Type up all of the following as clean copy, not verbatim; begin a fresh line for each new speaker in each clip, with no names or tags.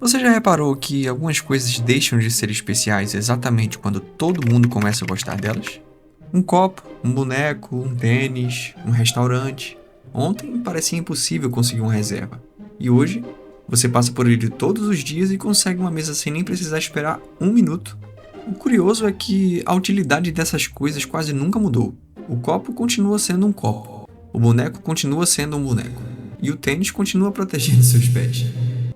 Você já reparou que algumas coisas deixam de ser especiais exatamente quando todo mundo começa a gostar delas? Um copo, um boneco, um tênis, um restaurante. Ontem parecia impossível conseguir uma reserva. E hoje, você passa por ele todos os dias e consegue uma mesa sem nem precisar esperar um minuto. O curioso é que a utilidade dessas coisas quase nunca mudou. O copo continua sendo um copo. O boneco continua sendo um boneco. E o tênis continua protegendo seus pés.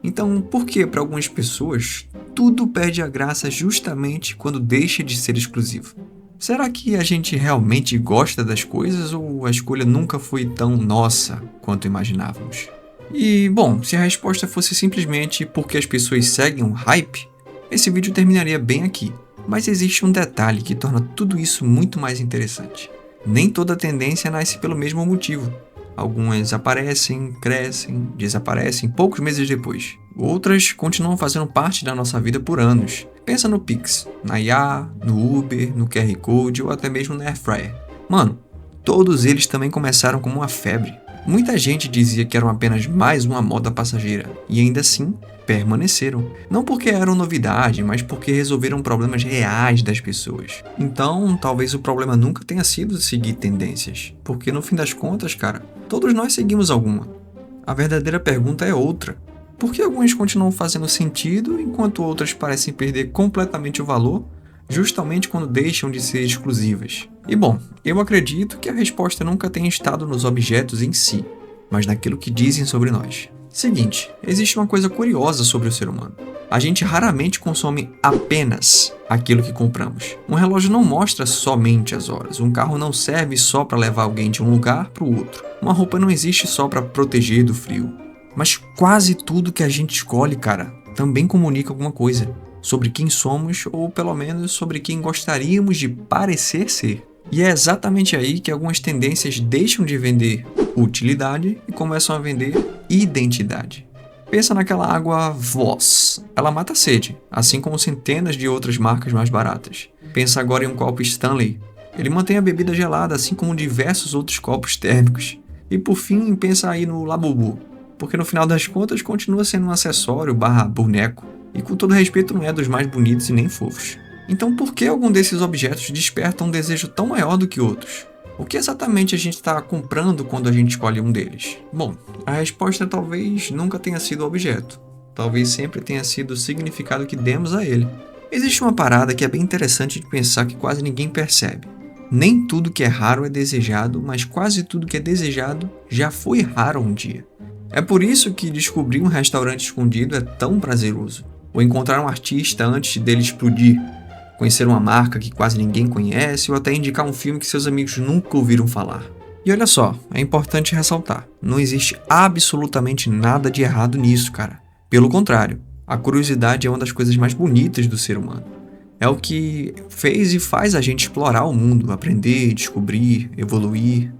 Então, por que para algumas pessoas tudo perde a graça justamente quando deixa de ser exclusivo? Será que a gente realmente gosta das coisas ou a escolha nunca foi tão nossa quanto imaginávamos? E, bom, se a resposta fosse simplesmente porque as pessoas seguem um hype, esse vídeo terminaria bem aqui. Mas existe um detalhe que torna tudo isso muito mais interessante. Nem toda tendência nasce pelo mesmo motivo. Algumas aparecem, crescem, desaparecem poucos meses depois. Outras continuam fazendo parte da nossa vida por anos. Pensa no Pix, na IA, no Uber, no QR Code ou até mesmo na Airfryer. Mano, todos eles também começaram como uma febre. Muita gente dizia que eram apenas mais uma moda passageira, e ainda assim permaneceram. Não porque eram novidade, mas porque resolveram problemas reais das pessoas. Então, talvez o problema nunca tenha sido seguir tendências, porque no fim das contas, cara, todos nós seguimos alguma. A verdadeira pergunta é outra. Por que algumas continuam fazendo sentido, enquanto outras parecem perder completamente o valor, justamente quando deixam de ser exclusivas? E bom, eu acredito que a resposta nunca tenha estado nos objetos em si, mas naquilo que dizem sobre nós. Seguinte, existe uma coisa curiosa sobre o ser humano. A gente raramente consome apenas aquilo que compramos. Um relógio não mostra somente as horas. Um carro não serve só para levar alguém de um lugar para o outro. Uma roupa não existe só para proteger do frio. Mas quase tudo que a gente escolhe, cara, também comunica alguma coisa sobre quem somos ou pelo menos sobre quem gostaríamos de parecer ser. E é exatamente aí que algumas tendências deixam de vender utilidade e começam a vender identidade. Pensa naquela água Voss. Ela mata a sede, assim como centenas de outras marcas mais baratas. Pensa agora em um copo Stanley. Ele mantém a bebida gelada, assim como diversos outros copos térmicos. E por fim, pensa aí no Labubu, porque no final das contas continua sendo um acessório / boneco, e com todo respeito não é dos mais bonitos e nem fofos. Então por que algum desses objetos desperta um desejo tão maior do que outros? O que exatamente a gente está comprando quando a gente escolhe um deles? Bom, a resposta talvez nunca tenha sido o objeto. Talvez sempre tenha sido o significado que demos a ele. Existe uma parada que é bem interessante de pensar que quase ninguém percebe. Nem tudo que é raro é desejado, mas quase tudo que é desejado já foi raro um dia. É por isso que descobrir um restaurante escondido é tão prazeroso. Ou encontrar um artista antes dele explodir. Conhecer uma marca que quase ninguém conhece ou até indicar um filme que seus amigos nunca ouviram falar. E olha só, é importante ressaltar, não existe absolutamente nada de errado nisso, cara. Pelo contrário, a curiosidade é uma das coisas mais bonitas do ser humano. É o que fez e faz a gente explorar o mundo, aprender, descobrir, evoluir.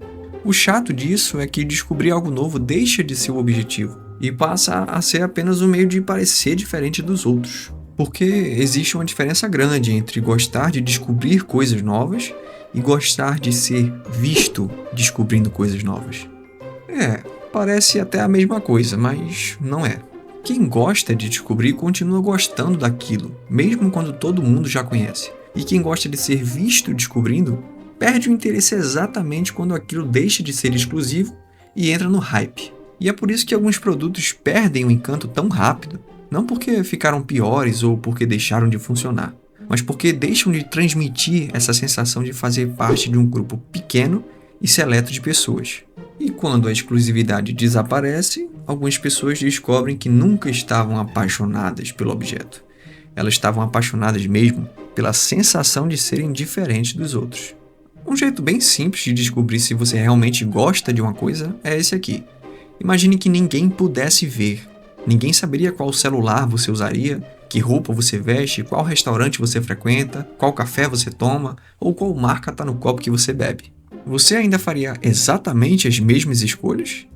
O chato disso é que descobrir algo novo deixa de ser o objetivo e passa a ser apenas um meio de parecer diferente dos outros. Porque existe uma diferença grande entre gostar de descobrir coisas novas e gostar de ser visto descobrindo coisas novas. Parece até a mesma coisa, mas não é. Quem gosta de descobrir continua gostando daquilo, mesmo quando todo mundo já conhece. E quem gosta de ser visto descobrindo, perde o interesse exatamente quando aquilo deixa de ser exclusivo e entra no hype. E é por isso que alguns produtos perdem o encanto tão rápido. Não porque ficaram piores ou porque deixaram de funcionar, mas porque deixam de transmitir essa sensação de fazer parte de um grupo pequeno e seleto de pessoas. E quando a exclusividade desaparece, algumas pessoas descobrem que nunca estavam apaixonadas pelo objeto. Elas estavam apaixonadas mesmo pela sensação de serem diferentes dos outros. Um jeito bem simples de descobrir se você realmente gosta de uma coisa é esse aqui. Imagine que ninguém pudesse ver. Ninguém saberia qual celular você usaria, que roupa você veste, qual restaurante você frequenta, qual café você toma ou qual marca está no copo que você bebe. Você ainda faria exatamente as mesmas escolhas?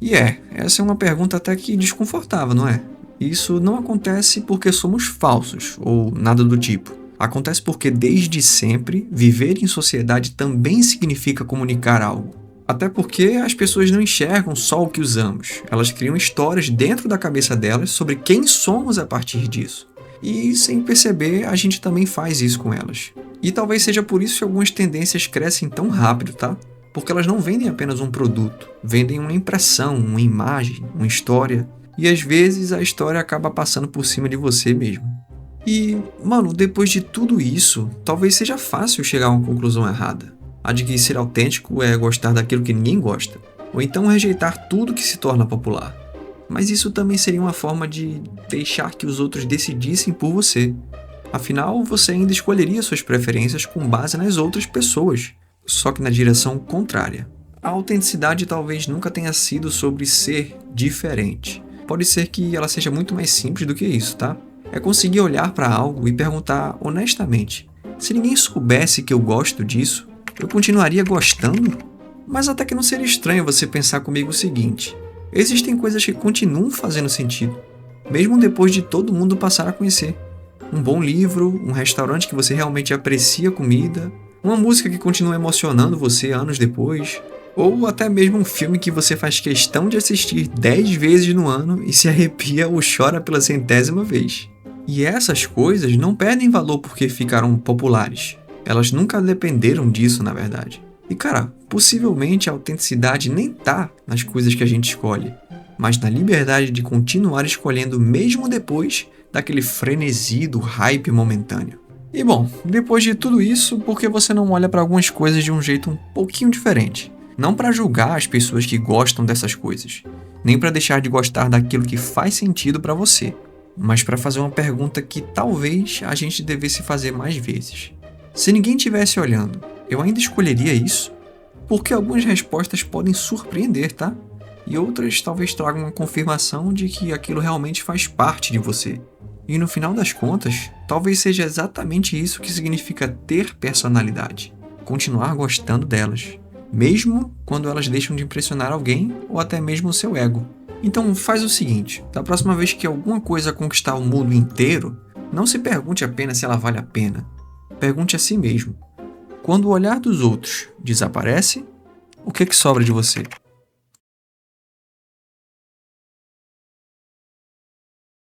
E essa é uma pergunta até que desconfortável, não é? Isso não acontece porque somos falsos ou nada do tipo. Acontece porque desde sempre viver em sociedade também significa comunicar algo. Até porque as pessoas não enxergam só o que usamos, elas criam histórias dentro da cabeça delas sobre quem somos a partir disso. E sem perceber, a gente também faz isso com elas. E talvez seja por isso que algumas tendências crescem tão rápido, tá? Porque elas não vendem apenas um produto, vendem uma impressão, uma imagem, uma história. E às vezes a história acaba passando por cima de você mesmo. E, mano, depois de tudo isso, talvez seja fácil chegar a uma conclusão errada. A de que ser autêntico é gostar daquilo que ninguém gosta, ou então rejeitar tudo que se torna popular. Mas isso também seria uma forma de deixar que os outros decidissem por você. Afinal, você ainda escolheria suas preferências com base nas outras pessoas, só que na direção contrária. A autenticidade talvez nunca tenha sido sobre ser diferente. Pode ser que ela seja muito mais simples do que isso, tá? É conseguir olhar para algo e perguntar honestamente: se ninguém soubesse que eu gosto disso, eu continuaria gostando? Mas até que não seria estranho você pensar comigo o seguinte: existem coisas que continuam fazendo sentido, mesmo depois de todo mundo passar a conhecer. Um bom livro, um restaurante que você realmente aprecia a comida, uma música que continua emocionando você anos depois, ou até mesmo um filme que você faz questão de assistir 10 vezes no ano e se arrepia ou chora pela 100ª vez. E essas coisas não perdem valor porque ficaram populares. Elas nunca dependeram disso, na verdade. E cara, possivelmente a autenticidade nem tá nas coisas que a gente escolhe, mas na liberdade de continuar escolhendo mesmo depois daquele frenesi do hype momentâneo. E bom, depois de tudo isso, por que você não olha para algumas coisas de um jeito um pouquinho diferente? Não para julgar as pessoas que gostam dessas coisas, nem para deixar de gostar daquilo que faz sentido para você, mas para fazer uma pergunta que talvez a gente devesse fazer mais vezes. Se ninguém estivesse olhando, eu ainda escolheria isso? Porque algumas respostas podem surpreender, tá? E outras talvez tragam uma confirmação de que aquilo realmente faz parte de você. E no final das contas, talvez seja exatamente isso que significa ter personalidade. Continuar gostando delas, mesmo quando elas deixam de impressionar alguém ou até mesmo o seu ego. Então faz o seguinte: da próxima vez que alguma coisa conquistar o mundo inteiro, não se pergunte apenas se ela vale a pena. Pergunte a si mesmo: quando o olhar dos outros desaparece, o que sobra de você?